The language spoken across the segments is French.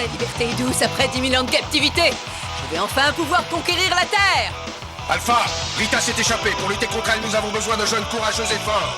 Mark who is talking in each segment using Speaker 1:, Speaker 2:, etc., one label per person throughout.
Speaker 1: La liberté est douce après 10 000 ans de captivité. Je vais enfin pouvoir conquérir la Terre.
Speaker 2: Alpha, Rita s'est échappée. Pour lutter contre elle, nous avons besoin de jeunes courageux et forts.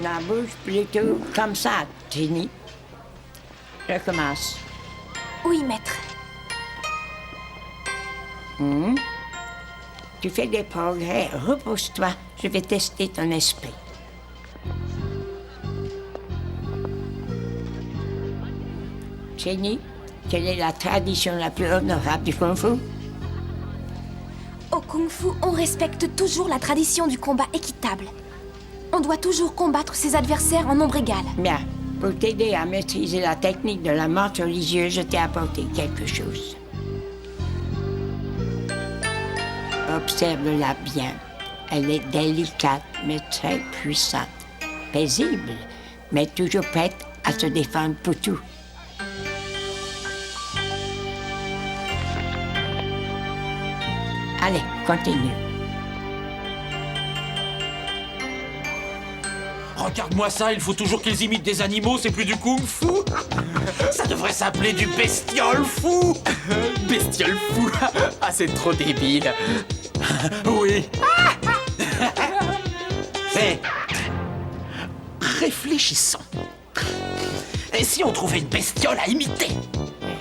Speaker 3: La bouche plutôt comme ça, Ginny. Je commence.
Speaker 4: Oui, maître.
Speaker 3: Tu fais des progrès. Repose-toi. Je vais tester ton esprit. Ginny, quelle est la tradition la plus honorable du Kung Fu?
Speaker 4: Au Kung Fu, on respecte toujours la tradition du combat équitable. On doit toujours combattre ses adversaires en nombre égal.
Speaker 3: Bien. Pour t'aider à maîtriser la technique de la menthe religieuse, je t'ai apporté quelque chose. Observe-la bien. Elle est délicate, mais très puissante. Paisible, mais toujours prête à se défendre pour tout. Allez, continue.
Speaker 5: Regarde-moi ça, il faut toujours qu'ils imitent des animaux, c'est plus du kung-fu. Ça devrait s'appeler du bestiole fou.
Speaker 6: Bestiole fou. Ah, c'est trop débile.
Speaker 5: Oui. Hé, réfléchissons. Et si on trouvait une bestiole à imiter?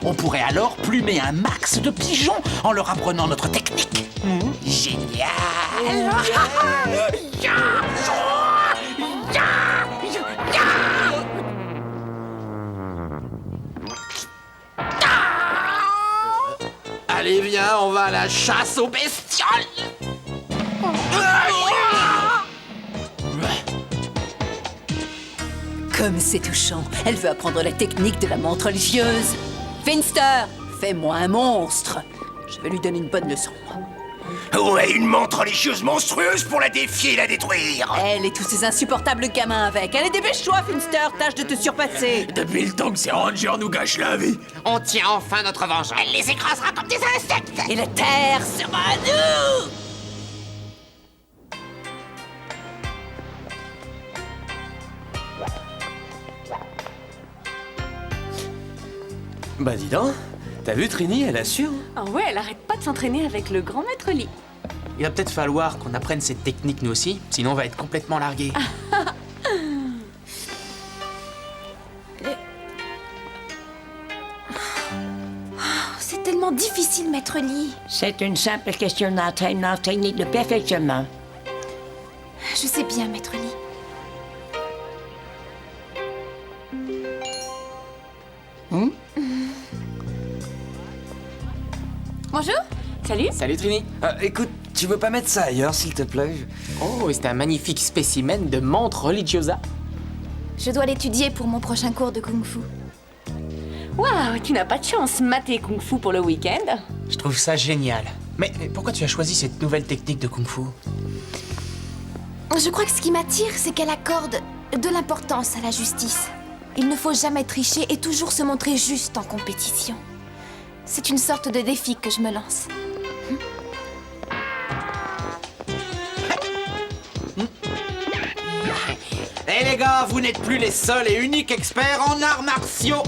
Speaker 5: On pourrait alors plumer un max de pigeons en leur apprenant notre technique. Génial. Allez, viens, on va à la chasse aux bestioles.
Speaker 1: Comme c'est touchant. Elle veut apprendre la technique de la menthe religieuse. Finster, fais-moi un monstre. Je vais lui donner une bonne leçon.
Speaker 2: Ouais, une menthe religieuse monstrueuse pour la défier et la détruire.
Speaker 1: Elle et tous ces insupportables gamins avec. Allez, dépêche-toi, Finster, tâche de te surpasser.
Speaker 2: Depuis le temps que ces rangers nous gâchent la vie.
Speaker 5: On tient enfin notre vengeance. Elle les écrasera comme des insectes.
Speaker 1: Et la terre sera à nous.
Speaker 6: Bah dis donc, t'as vu Trini, elle assure.
Speaker 7: Ah ouais, elle arrête pas de s'entraîner avec le grand maître Lee.
Speaker 6: Il va peut-être falloir qu'on apprenne cette technique nous aussi, sinon on va être complètement largués.
Speaker 4: C'est tellement difficile, maître Lee.
Speaker 3: C'est une simple question d'entraînement technique de perfectionnement.
Speaker 4: Je sais bien, maître Lee. Bonjour.
Speaker 7: Salut.
Speaker 6: Salut Trini.
Speaker 8: Écoute, tu veux pas mettre ça ailleurs, s'il te plaît?
Speaker 6: Oh, c'est un magnifique spécimen de menthe religiosa.
Speaker 4: Je dois l'étudier pour mon prochain cours de Kung Fu.
Speaker 7: Waouh, tu n'as pas de chance, maths et Kung Fu pour le week-end.
Speaker 6: Je trouve ça génial. Mais pourquoi tu as choisi cette nouvelle technique de kung-fu?
Speaker 4: Je crois que ce qui m'attire, c'est qu'elle accorde de l'importance à la justice. Il ne faut jamais tricher et toujours se montrer juste en compétition. C'est une sorte de défi que je me lance.
Speaker 5: Eh les gars, vous n'êtes plus les seuls et uniques experts en arts martiaux.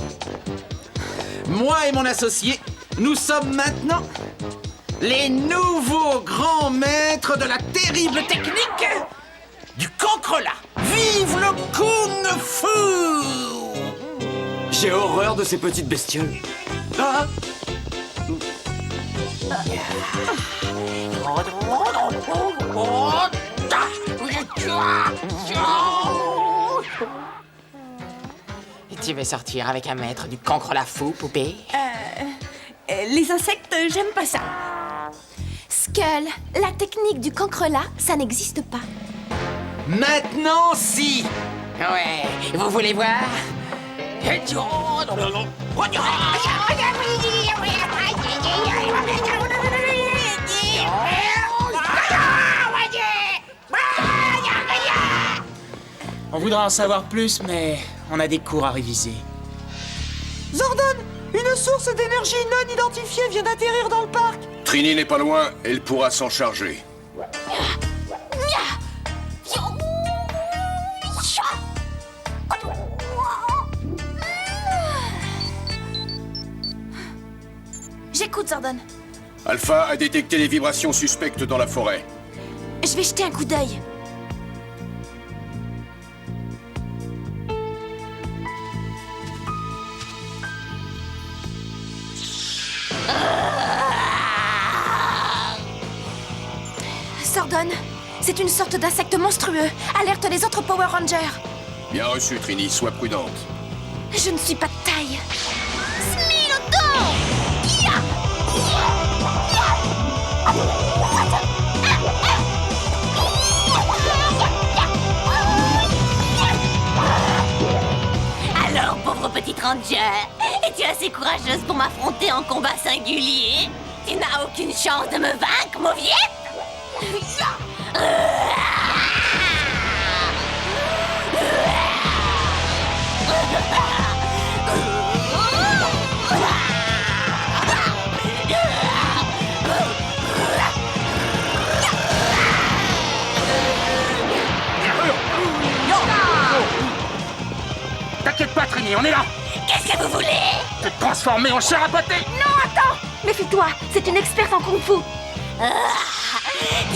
Speaker 5: Moi et mon associé, nous sommes maintenant les nouveaux grands maîtres de la terrible technique du cancrelat. Vive le Kung Fu!
Speaker 8: J'ai horreur de ces petites bestioles.
Speaker 5: Ah.
Speaker 9: Tu veux sortir avec un maître du cancrelat fou, poupée?
Speaker 7: Les insectes, j'aime pas ça.
Speaker 4: Skull, la technique du cancrelat, ça n'existe pas.
Speaker 5: Maintenant, si!
Speaker 9: Ouais, vous voulez voir?
Speaker 6: On voudrait en savoir plus, mais on a des cours à réviser.
Speaker 10: Zordon, une source d'énergie non identifiée vient d'atterrir dans le parc.
Speaker 2: Trini n'est pas loin, elle pourra s'en charger.
Speaker 4: J'écoute, Zordon.
Speaker 2: Alpha a détecté les vibrations suspectes dans la forêt.
Speaker 4: Je vais jeter un coup d'œil. Zordon, c'est une sorte d'insecte monstrueux. Alerte les autres Power Rangers.
Speaker 2: Bien reçu, Trini, sois prudente.
Speaker 4: Je ne suis pas de taille.
Speaker 11: Alors, pauvre petite ranger, es-tu assez courageuse pour m'affronter en combat singulier? Tu n'as aucune chance de me vaincre, mauviette?
Speaker 5: T'inquiète pas, Trini, on est là!
Speaker 11: Qu'est-ce que vous voulez?
Speaker 5: Te transformer en chair à pâté!
Speaker 4: Non, attends! Méfie-toi, c'est une experte en kung-fu.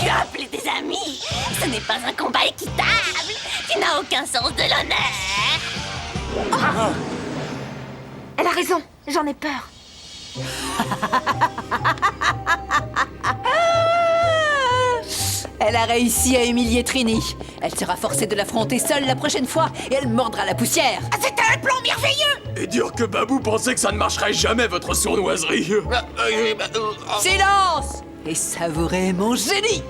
Speaker 11: Tu as appelé tes amis? Ce n'est pas un combat équitable. Tu n'as aucun sens de l'honneur.
Speaker 4: Elle a raison, j'en ai peur.
Speaker 1: Elle a réussi à humilier Trini. Elle sera forcée de l'affronter seule la prochaine fois et elle mordra la poussière.
Speaker 11: C'était un plan merveilleux.
Speaker 8: Et dire que Babou pensait que ça ne marcherait jamais, votre sournoiserie.
Speaker 1: Silence! Et savourez mon génie!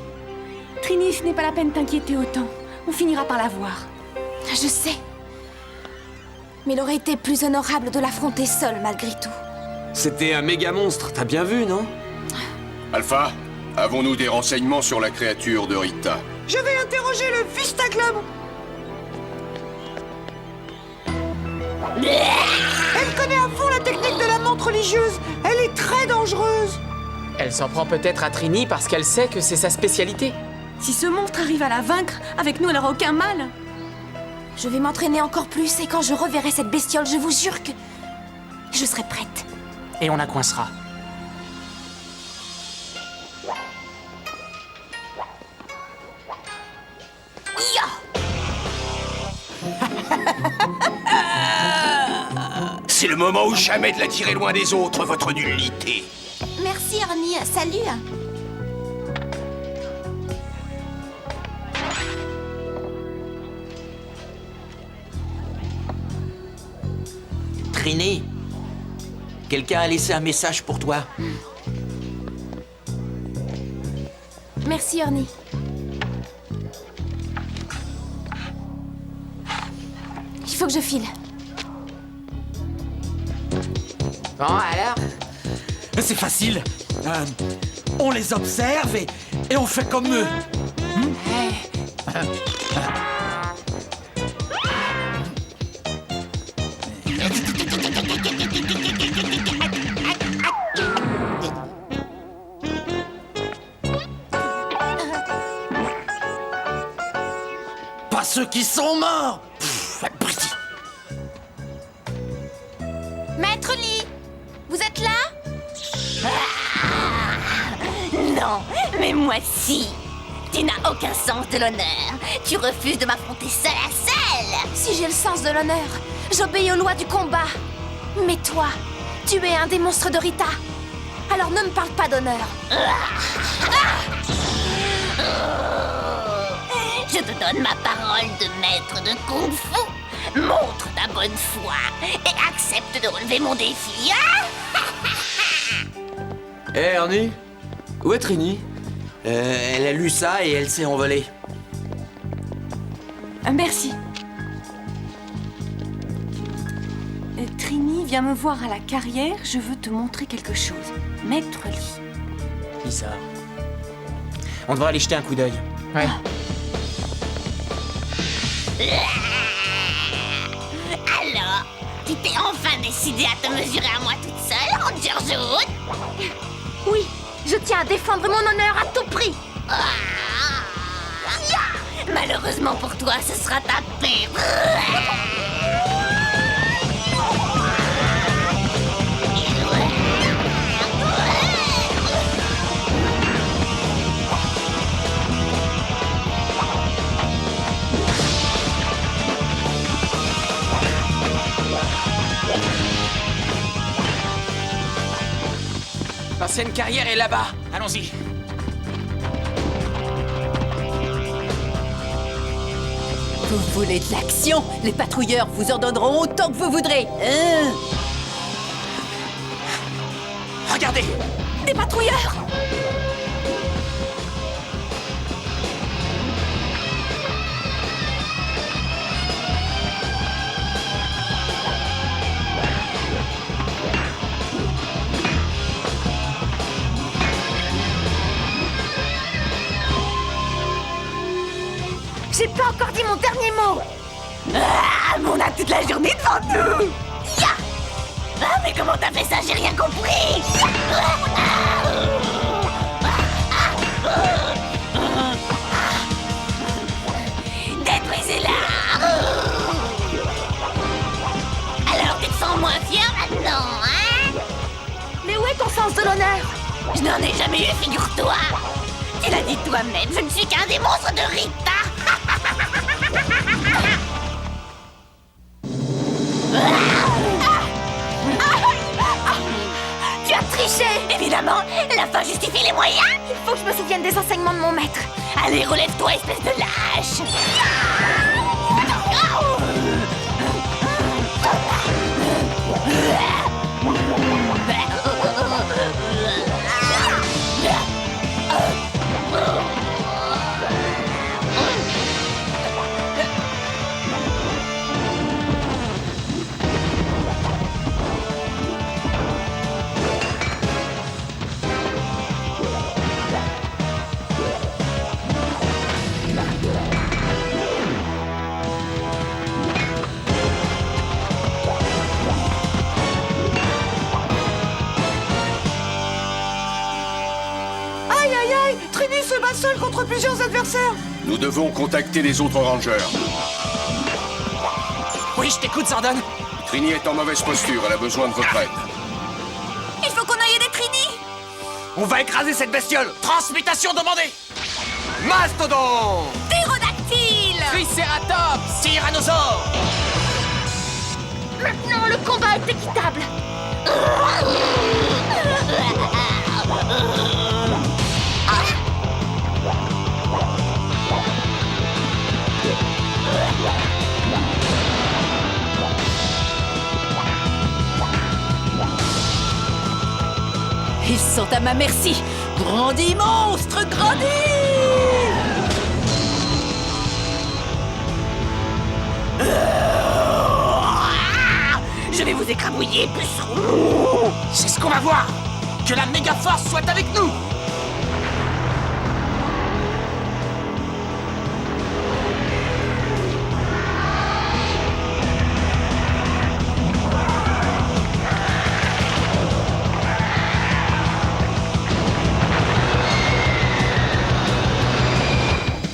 Speaker 7: Trini, ce n'est pas la peine de t'inquiéter autant. On finira par la voir.
Speaker 4: Je sais. Mais il aurait été plus honorable de l'affronter seule malgré tout.
Speaker 8: C'était un méga monstre, t'as bien vu, non?
Speaker 2: Alpha, avons-nous des renseignements sur la créature de Rita?
Speaker 10: Je vais interroger le Vistaglobe. Elle connaît à fond la technique de la menthe religieuse. Elle est très dangereuse.
Speaker 6: Elle s'en prend peut-être à Trini parce qu'elle sait que c'est sa spécialité.
Speaker 7: Si ce monstre arrive à la vaincre, avec nous, elle aura aucun mal.
Speaker 4: Je vais m'entraîner encore plus et quand je reverrai cette bestiole, je vous jure que je serai prête.
Speaker 6: Et on la coincera.
Speaker 2: C'est le moment ou jamais de la tirer loin des autres, votre nullité.
Speaker 4: Merci, Ernie. Salut.
Speaker 5: Trini, quelqu'un a laissé un message pour toi.
Speaker 4: Merci, Ernie. Il faut que je file.
Speaker 9: Bon, alors?
Speaker 5: C'est facile. On les observe et on fait comme eux. Pas ceux qui sont morts. Abruti.
Speaker 4: Maître Lee, vous êtes là?
Speaker 11: Non, mais moi si. Tu n'as aucun sens de l'honneur. Tu refuses de m'affronter seule à seule.
Speaker 4: Si j'ai le sens de l'honneur, j'obéis aux lois du combat. Mais toi, tu es un des monstres de Rita. Alors ne me parle pas d'honneur.
Speaker 11: Je te donne ma parole de maître de Kung Fu. Montre ta bonne foi et accepte de relever mon défi.
Speaker 12: Hé Ernie, où est Trini? Elle a lu ça et elle s'est envolée.
Speaker 7: Merci. Trini, viens me voir à la carrière, je veux te montrer quelque chose. Maître Lee.
Speaker 6: Bizarre. On devrait aller jeter un coup d'œil. Ouais.
Speaker 11: Alors, tu t'es enfin décidé à te mesurer à moi toute seule, Ranger Jaune?
Speaker 4: Oui, je tiens à défendre mon honneur à tout prix.
Speaker 11: Malheureusement pour toi, ce sera ta paix.
Speaker 6: L'ancienne carrière est là-bas. Allons-y.
Speaker 1: Vous voulez de l'action? Les patrouilleurs vous en donneront autant que vous voudrez.
Speaker 6: Regardez!
Speaker 4: Des patrouilleurs! J'ai pas encore dit mon dernier mot!
Speaker 11: Mais on a toute la journée devant nous! Ah, mais comment t'as fait ça? J'ai rien compris! Détruisez-la! Alors tu te sens moins fier maintenant, hein?
Speaker 4: Mais où est ton sens de l'honneur?
Speaker 11: Je n'en ai jamais eu, figure-toi! Tu l'as dit toi-même, je ne suis qu'un des monstres de Rita! Tu as triché! Évidemment, la fin justifie les moyens!
Speaker 4: Il faut que je me souvienne des enseignements de mon maître.
Speaker 11: Allez, relève-toi, espèce de lâche!
Speaker 10: Trini se bat seule contre plusieurs adversaires.
Speaker 2: Nous devons contacter les autres rangers.
Speaker 6: Oui, je t'écoute, Zordon.
Speaker 2: Trini est en mauvaise posture, elle a besoin de votre aide.
Speaker 4: Il faut qu'on aille aider Trini.
Speaker 12: On va écraser cette bestiole.
Speaker 6: Transmutation demandée.
Speaker 12: Mastodon!
Speaker 4: Ptérodactyle.
Speaker 6: Triceratops. Tyrannosaure.
Speaker 4: Maintenant, le combat est équitable.
Speaker 1: Ils sont à ma merci. Grandis, monstre, grandis!
Speaker 11: Je vais vous écrabouiller, puceron!
Speaker 6: C'est ce qu'on va voir. Que la méga force soit avec nous.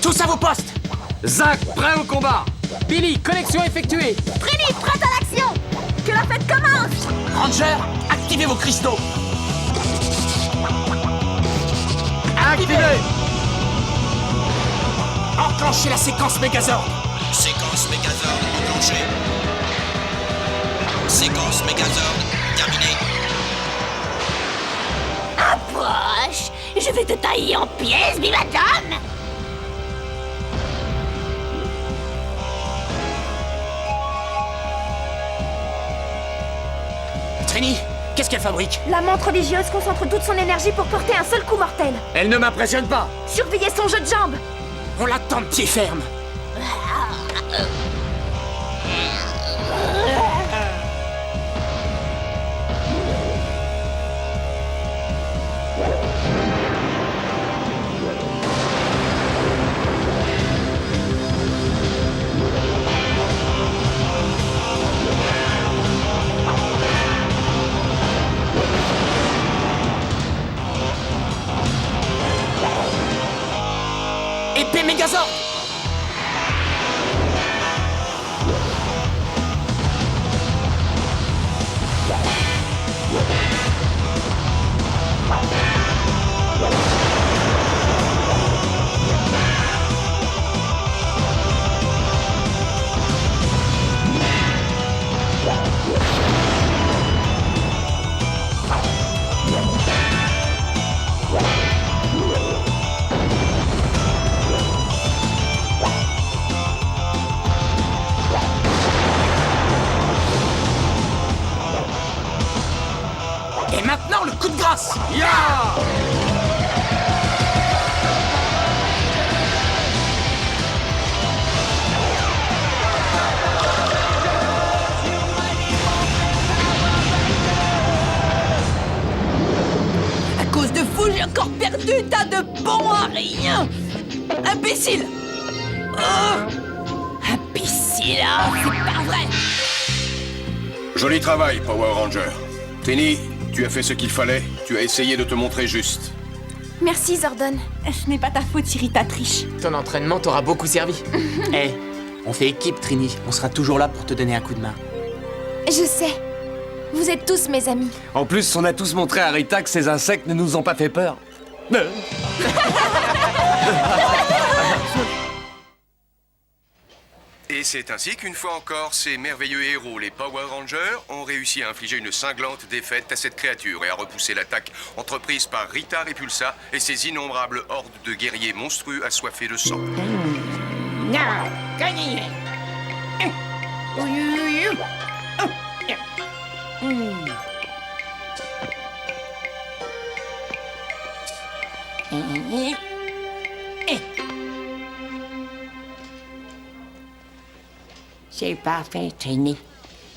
Speaker 6: Tous à vos postes.
Speaker 12: Zach, prêt au combat.
Speaker 6: Billy, connexion effectuée.
Speaker 4: Trini, prête à l'action. Que la fête commence.
Speaker 6: Ranger, activez vos cristaux.
Speaker 5: Activé. Enclenchez la séquence Megazord.
Speaker 2: Séquence Megazord enclenchée. Séquence Megazord terminée.
Speaker 11: Approche. Je vais te tailler en pièces, Bimatom.
Speaker 6: Trini, qu'est-ce qu'elle fabrique?
Speaker 4: La montre religieuse concentre toute son énergie pour porter un seul coup mortel.
Speaker 8: Elle ne m'impressionne pas.
Speaker 4: Surveillez son jeu de jambes.
Speaker 6: On l'attend de pied ferme. Épée Megazord! Et maintenant, le coup de grâce!
Speaker 5: Ya!
Speaker 1: À cause de vous, j'ai encore perdu tas de bons à rien. Imbécile. Imbécile, hein, c'est pas vrai.
Speaker 2: Joli travail, Power Ranger. Trini, tu as fait ce qu'il fallait. Tu as essayé de te montrer juste.
Speaker 4: Merci, Zordon.
Speaker 7: Ce n'est pas ta faute, Irita triche.
Speaker 6: Ton entraînement t'aura beaucoup servi. Eh, on fait équipe, Trini. On sera toujours là pour te donner un coup de main.
Speaker 4: Je sais. Vous êtes tous mes amis.
Speaker 8: En plus, on a tous montré à Rita que ces insectes ne nous ont pas fait peur.
Speaker 2: Et c'est ainsi qu'une fois encore, ces merveilleux héros, les Power Rangers, ont réussi à infliger une cinglante défaite à cette créature et à repousser l'attaque entreprise par Rita Repulsa et ses innombrables hordes de guerriers monstrueux assoiffés de sang.
Speaker 3: C'est parfait, Trini.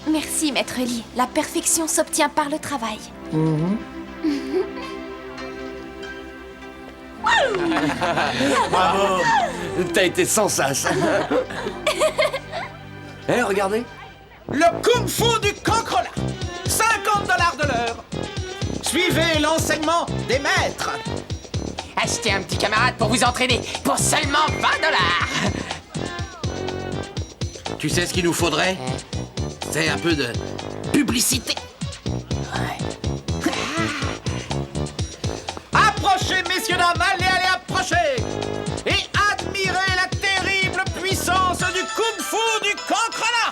Speaker 4: Merci, Maître Lee. La perfection s'obtient par le travail.
Speaker 8: Bravo. T'as été sans sas. Eh, regardez.
Speaker 5: Le kung-fu du cancrelat. $50 de l'heure. Suivez l'enseignement des maîtres.
Speaker 9: Achetez un petit camarade pour vous entraîner pour seulement $20.
Speaker 5: Tu sais ce qu'il nous faudrait? C'est un peu de publicité. Approchez, messieurs, dames, allez, approchez. Et admirez la terrible puissance du kung-fu du cancrelat.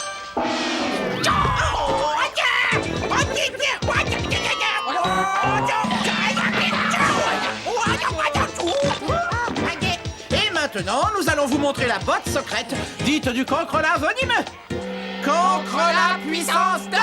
Speaker 5: Et maintenant, nous allons vous montrer la botte secrète dite du cancrelat venimeux. Cancrelat puissance 2.